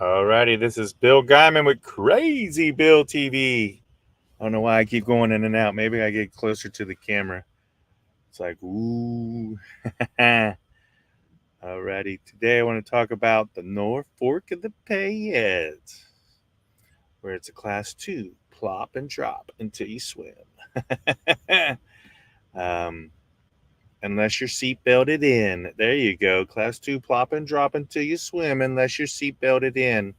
Alrighty, this is Bill Guyman with Crazy Bill TV. I don't know why I keep going in and out. Maybe I get closer to the camera. It's like, ooh. Alrighty, today I want to talk about the North Fork of the Payette, where it's a class 2, plop and drop until you swim. um, unless you're seat belted in. There you go. Class 2, plop and drop until you swim, unless you're seat belted in.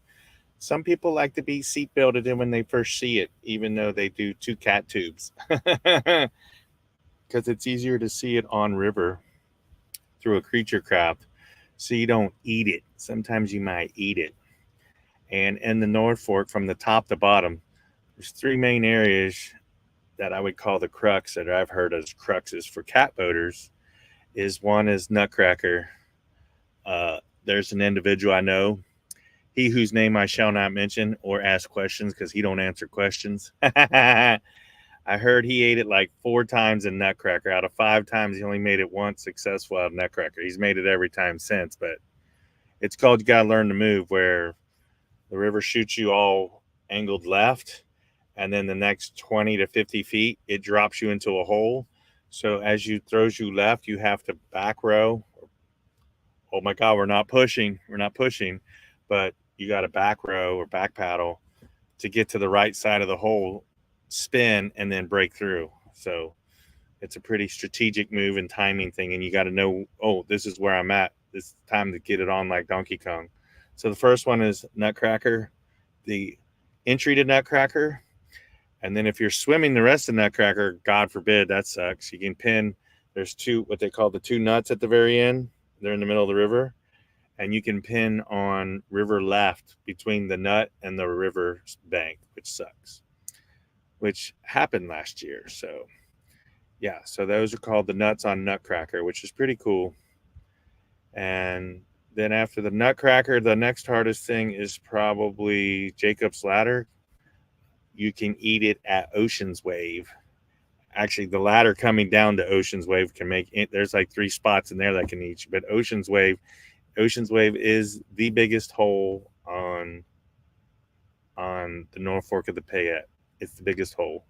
Some people like to be seat belted in when they first see it, even though they do 2 cat tubes, because it's easier to see it on river through a creature craft, so you don't eat it. Sometimes you might eat it. And in the North Fork, from the top to bottom, there's 3 main areas that I would call the crux, that I've heard as cruxes for cat boaters. Is one is Nutcracker. There's an individual I know, he whose name I shall not mention or ask questions because he don't answer questions. I heard he ate it like 4 times in Nutcracker. Out of 5 times, he only made it once successful out of Nutcracker. He's made it every time since, but it's called You Gotta Learn to Move, where the river shoots you all angled left, and then the next 20 to 50 feet, it drops you into a hole. So as you throws you left, you have to back row. Oh my God, we're not pushing. We're not pushing. But you got to back row or back paddle to get to the right side of the hole, spin, and then break through. So it's a pretty strategic move and timing thing. And you got to know, oh, this is where I'm at. It's time to get it on like Donkey Kong. So the first one is Nutcracker, the entry to Nutcracker. And then if you're swimming the rest of Nutcracker, God forbid, that sucks. You can pin, there's what they call the 2 nuts at the very end. They're in the middle of the river. And you can pin on river left between the nut and the river bank, which sucks, which happened last year. So, yeah, so those are called the nuts on Nutcracker, which is pretty cool. And then after the Nutcracker, the next hardest thing is probably Jacob's Ladder. You can eat it at Ocean's Wave. Actually, the ladder coming down to Ocean's Wave can make it. There's like 3 spots in there that can eat you, but Ocean's Wave is the biggest hole on the North Fork of the Payette. It's the biggest hole.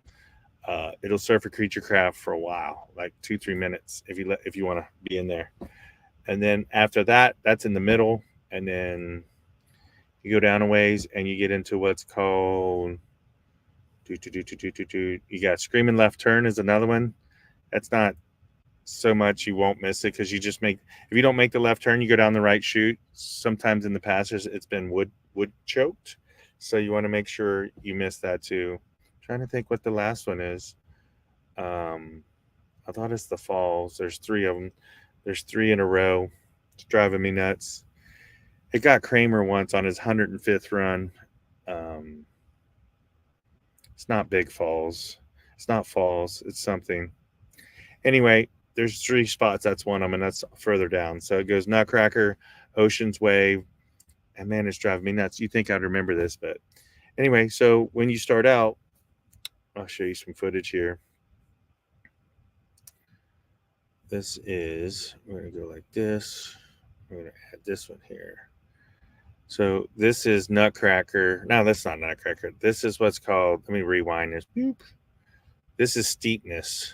It'll serve for creature craft for a while, like 2-3 minutes if you want to be in there. And then after that, that's in the middle, and then you go down a ways and you get into what's called you got Screaming Left Turn is another one. That's not so much you won't miss it because you just make, if you don't make the left turn, you go down the right chute. Sometimes in the past it's been wood choked, so you want to make sure you miss that too. I'm trying to think what the last one is. I thought it's the falls. There's 3 of them. There's 3 in a row. It's driving me nuts. It got Kramer once on his 105th run. um, it's not Big Falls, it's not Falls, it's something. Anyway, there's 3 spots. That's one of them, and that's further down. So it goes Nutcracker, Ocean's Wave, and man, it's driving me nuts. You think I'd remember this, but anyway. So when you start out, I'll show you some footage here. This is, we're gonna go like this. We're gonna add this one here. So this is Nutcracker. No, that's not Nutcracker. This is what's called. Let me rewind this. Boop. This is steepness,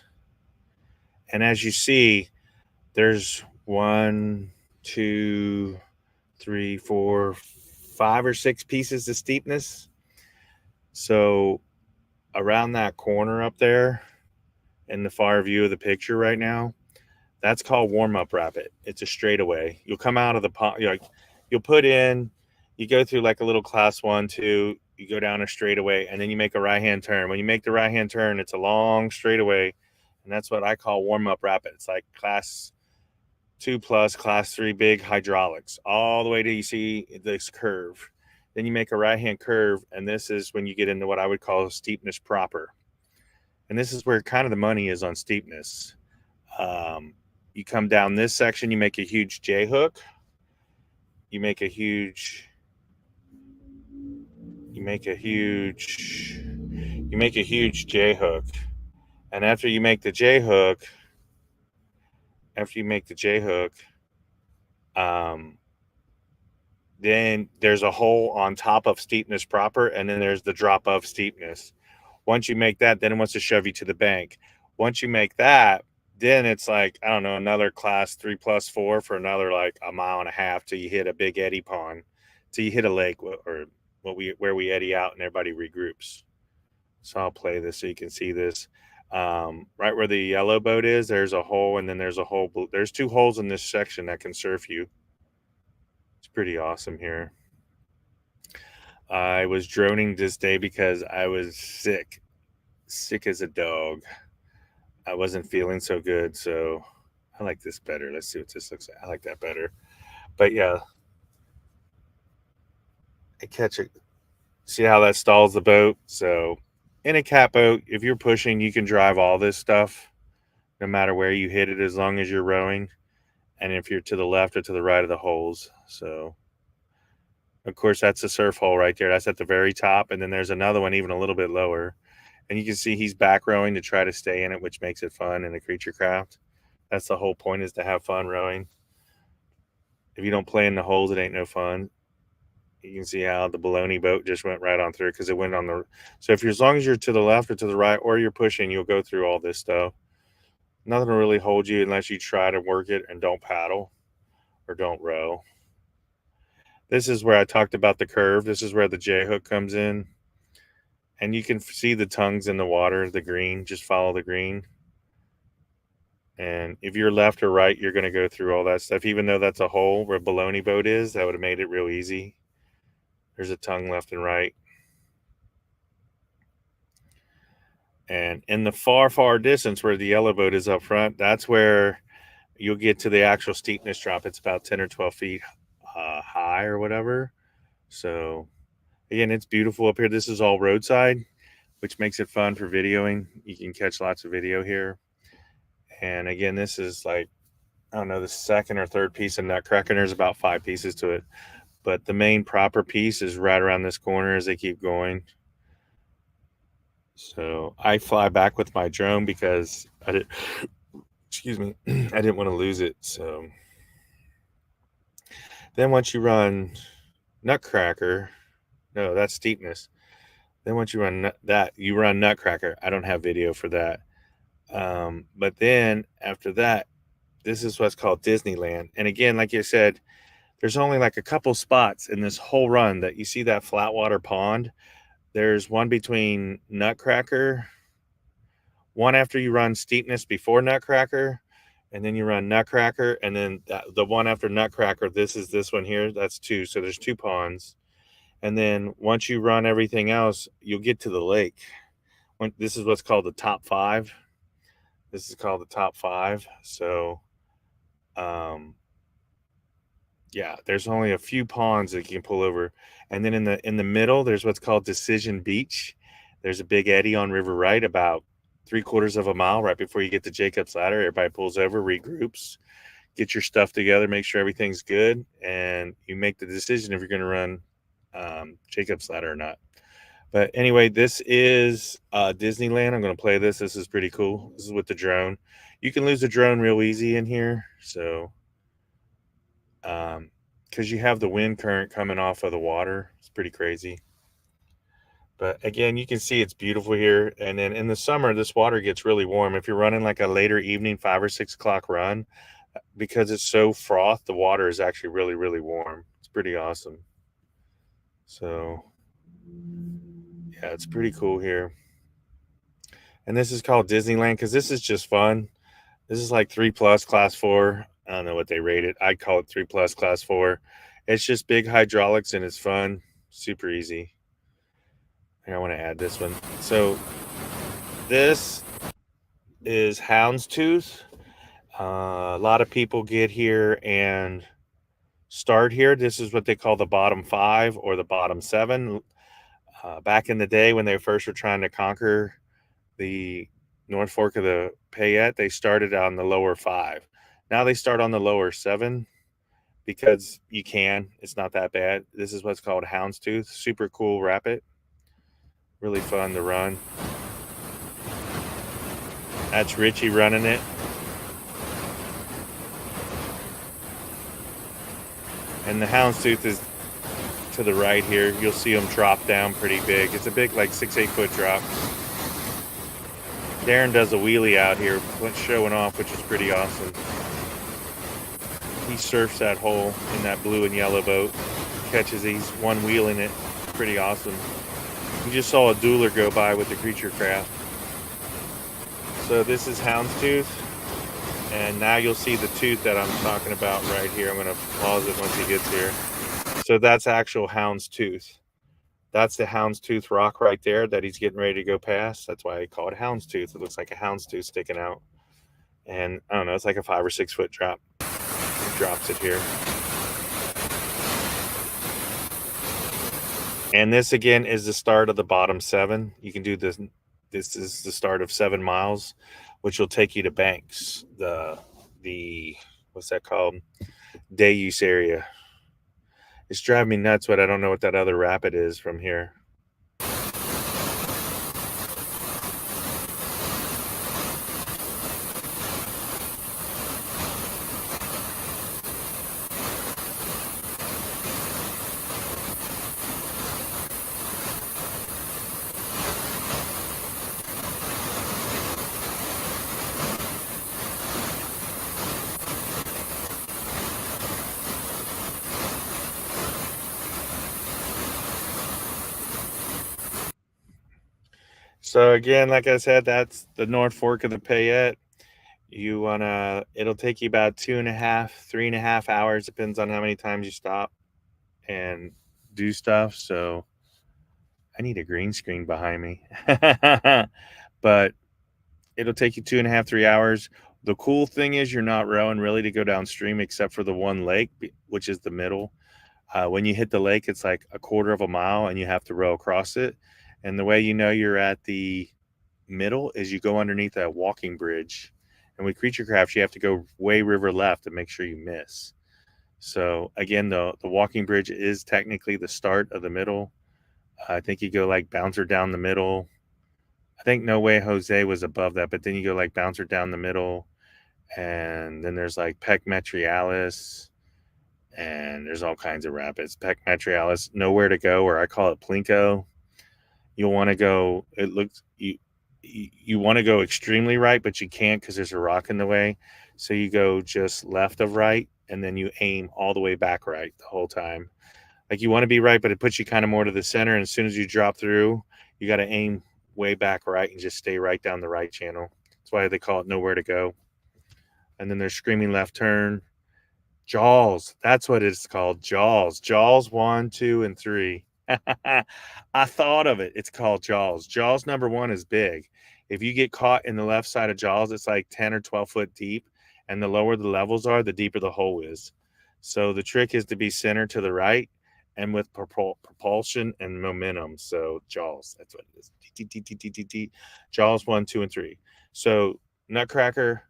and as you see, there's 1, 2, 3, 4, 5 or 6 pieces of steepness. So around that corner up there in the far view of the picture right now, that's called warm up rapid. It's a straightaway. You'll come out of the pond, you'll put in, you go through like a little class 1, 2, you go down a straightaway, and then you make a right hand turn. When you make the right hand turn, it's a long straightaway, and that's what I call warm up rapid. It's like class 2 plus, class 3 big hydraulics, all the way to you see this curve. Then you make a right hand curve, and this is when you get into what I would call steepness proper. And this is where kind of the money is on steepness. You come down this section, you make a huge J hook. You make a huge J hook. And after you make the J hook, um, Then there's a hole on top of steepness proper, and then there's the drop of steepness. Once you make that, then it wants to shove you to the bank. Once you make that, then it's like, I don't know, another class 3+4 for another like a mile and a half till you hit a big eddy pond, till you hit a lake or where we eddy out and everybody regroups. So I'll play this so you can see this. Right where the yellow boat is, there's a hole, and then there's a hole. There's two holes in this section that can surf you. It's pretty awesome here. I was droning this day because I was sick as a dog. I wasn't feeling so good, so I like this better. Let's see what this looks like. I like that better. But yeah, I catch it. See how that stalls the boat? So in a cat boat, if you're pushing, you can drive all this stuff no matter where you hit it as long as you're rowing. And if you're to the left or to the right of the holes. So of course that's a surf hole right there. That's at the very top. And then there's another one even a little bit lower. And you can see he's back rowing to try to stay in it, which makes it fun in the creature craft. That's the whole point, is to have fun rowing. If you don't play in the holes, it ain't no fun. You can see how the baloney boat just went right on through because it went on the. So if you're, as long as you're to the left or to the right or you're pushing, you'll go through all this stuff. Nothing will really hold you unless you try to work it and don't paddle or don't row. This is where I talked about the curve. This is where the J hook comes in. And you can see the tongues in the water, the green. Just follow the green. And if you're left or right, you're going to go through all that stuff. Even though that's a hole where a baloney boat is, that would have made it real easy. There's a tongue left and right. And in the far, far distance where the yellow boat is up front, that's where you'll get to the actual steepness drop. It's about 10 or 12 feet high or whatever. So again, it's beautiful up here. This is all roadside, which makes it fun for videoing. You can catch lots of video here. And again, this is like, I don't know, the second or third piece of Nutcracker. There's about 5 pieces to it. But the main proper piece is right around this corner as they keep going. So I fly back with my drone because I didn't want to lose it. So then once you run Nutcracker, no, that's steepness. Then once you run you run Nutcracker. I don't have video for that. But then after that, this is what's called Disneyland. And again, like you said, there's only like a couple spots in this whole run that you see that flatwater pond. There's one between Nutcracker, one after you run steepness before Nutcracker, and then you run Nutcracker, and then the one after Nutcracker, this is this one here. That's 2. So there's 2 ponds. And then once you run everything else, you'll get to the lake. This is what's called the top 5. This is called the top 5. So, yeah, there's only a few ponds that you can pull over. And then in the middle, there's what's called Decision Beach. There's a big eddy on River Right about 3/4 of a mile right before you get to Jacob's Ladder. Everybody pulls over, regroups, get your stuff together, make sure everything's good, and you make the decision if you're going to run Jacob's Ladder or not. But anyway, this is Disneyland. I'm going to play this. This is pretty cool. This is with the drone. You can lose the drone real easy in here. So, because you have the wind current coming off of the water. It's pretty crazy. But again, you can see it's beautiful here. And then in the summer, this water gets really warm. If you're running like a later evening, 5 or 6 o'clock run, because it's so froth, the water is actually really, really warm. It's pretty awesome. So, yeah, it's pretty cool here. And this is called Disneyland because this is just fun. This is like 3+ class 4. I don't know what they rate it. I'd call it 3+ class 4. It's just big hydraulics and it's fun. Super easy. I want to add this one. So this is Houndstooth. A lot of people get here and start here. This is what they call the bottom 5 or the bottom 7. Back in the day when they first were trying to conquer the North Fork of the Payette, they started on the lower 5. Now they start on the lower 7 because you can. It's not that bad. This is what's called Houndstooth. Super cool rapid. Really fun to run. That's Richie running it. And the Houndstooth is to the right here, you'll see them drop down pretty big. It's a big, like 6-8 foot drop. Darren does a wheelie out here, showing off, which is pretty awesome. He surfs that hole in that blue and yellow boat, catches these, one wheeling it. Pretty awesome. You just saw a dueler go by with the creature craft. So this is Houndstooth, and now you'll see the tooth that I'm talking about right here. I'm going to pause it once he gets here. So that's actual Houndstooth. That's the Houndstooth rock right there that he's getting ready to go past. That's why I call it Houndstooth. It looks like a houndstooth sticking out. And I don't know, it's like a 5 or 6 foot drop. He drops it here. And this again is the start of the bottom 7. You can do this. This is the start of 7 miles, which will take you to Banks, the what's that called? Day use area. It's driving me nuts, but I don't know what that other rapid is from here. So again, like I said, that's the North Fork of the Payette. You wanna, it'll take you about 2.5, 3.5 hours, depends on how many times you stop and do stuff. So I need a green screen behind me. But it'll take you 2.5, 3 hours. The cool thing is you're not rowing really to go downstream except for the one lake, which is the middle. When you hit the lake, it's like a quarter of a mile and you have to row across it. And the way you know you're at the middle is you go underneath a walking bridge. And with creature crafts, you have to go way river left to make sure you miss. So again, the walking bridge is technically the start of the middle. I think you go like bouncer down the middle. I think No Way Jose was above that, but then you go like bouncer down the middle. And then there's like Peck Metrialis. And there's all kinds of rapids. Peck Metrialis, Nowhere to Go, or I call it Plinko. You'll want to go, it looks, you want to go extremely right, but you can't because there's a rock in the way. So you go just left of right, and then you aim all the way back right the whole time. Like you want to be right, but it puts you kind of more to the center. And as soon as you drop through, you got to aim way back right and just stay right down the right channel. That's why they call it Nowhere to Go. And then there's Screaming Left Turn. Jaws. That's what it's called. Jaws. Jaws 1, 2, and 3. I thought of it. It's called Jaws. Jaws number 1 is big. If you get caught in the left side of Jaws, it's like 10 or 12 foot deep. And the lower the levels are, the deeper the hole is. So the trick is to be center to the right and with propulsion and momentum. So Jaws, that's what it is. Jaws 1, 2, and 3. So Nutcracker,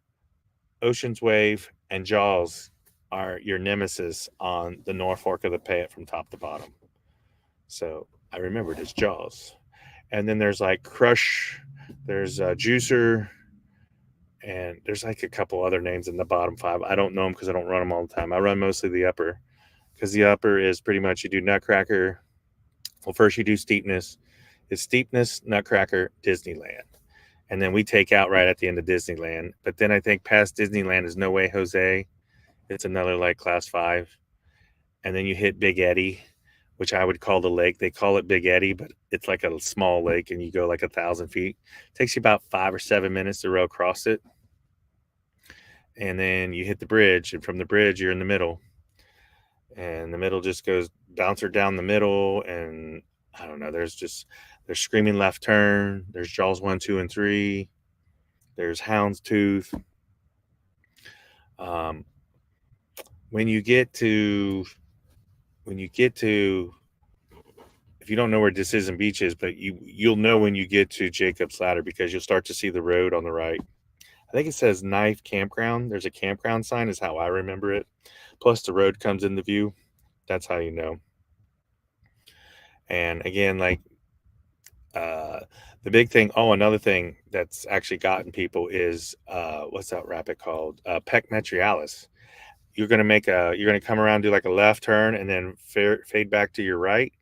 Ocean's Wave, and Jaws are your nemesis on the North Fork of the Payette from top to bottom. So I remembered it's Jaws. And then there's like Crush, there's Juicer, and there's like a couple other names in the bottom 5. I don't know them because I don't run them all the time. I run mostly the upper because the upper is pretty much you do Nutcracker. Well, first you do Steepness. It's Steepness, Nutcracker, Disneyland. And then we take out right at the end of Disneyland. But then I think past Disneyland is No Way Jose. It's another like class 5. And then you hit Big Eddy, which I would call the lake. They call it Big Eddy, but it's like a small lake and you go like 1,000 feet. It takes you about 5 or 7 minutes to row across it. And then you hit the bridge, and from the bridge, you're in the middle. And the middle just goes bouncer down the middle. And I don't know, there's Screaming Left Turn. There's Jaws 1, 2, and 3. There's Houndstooth. When you get to, if you don't know where Decision Beach is, but you'll know when you get to Jacob's Ladder because you'll start to see the road on the right. I think it says Knife Campground. There's a campground sign is how I remember it. Plus the road comes into view. That's how you know. And again, like the big thing. Oh, another thing that's actually gotten people is what's that rapid called? Peck Metrialis. you're gonna come around, do like a left turn, and then fade back to your right.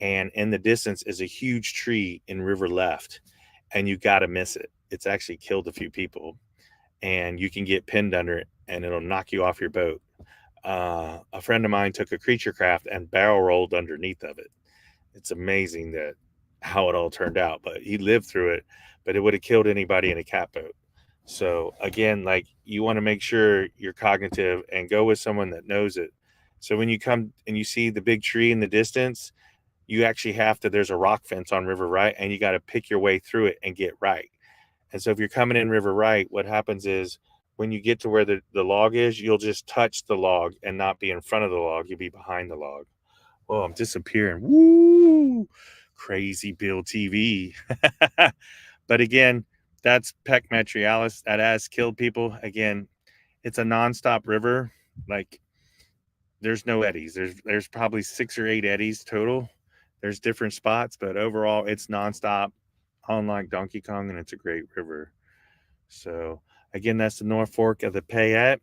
And in the distance is a huge tree in river left, and you got to miss it. It's actually killed a few people, and you can get pinned under it, and it'll knock you off your boat. A friend of mine took a creature craft and barrel rolled underneath of it. It's amazing that how it all turned out, but he lived through it. But it would have killed anybody in a catboat. So again, like, you want to make sure you're cognitive and go with someone that knows it. So when you come and you see the big tree in the distance, you actually have to, there's a rock fence on river right, and you got to pick your way through it and get right. And so if you're coming in river right, what happens is when you get to where the log is, you'll just touch the log and not be in front of the log. You'll be behind the log. Oh, I'm disappearing. Woo! Crazy Bill TV. But again, that's Pec Metrialis. That has killed people. Again, it's a nonstop river. Like, there's no eddies. There's probably 6 or 8 eddies total. There's different spots, but overall it's nonstop, unlike Donkey Kong, and it's a great river. So again, that's the North Fork of the Payette.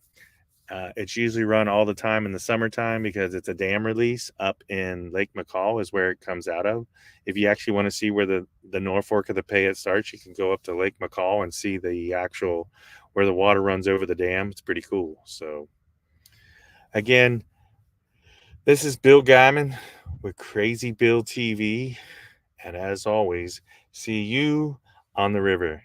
It's usually run all the time in the summertime because it's a dam release up in Lake McCall is where it comes out of. If you actually want to see where the North Fork of the Payette starts, you can go up to Lake McCall and see the actual where the water runs over the dam. It's pretty cool. So again, this is Bill Guyman with Crazy Bill TV. And as always, see you on the river.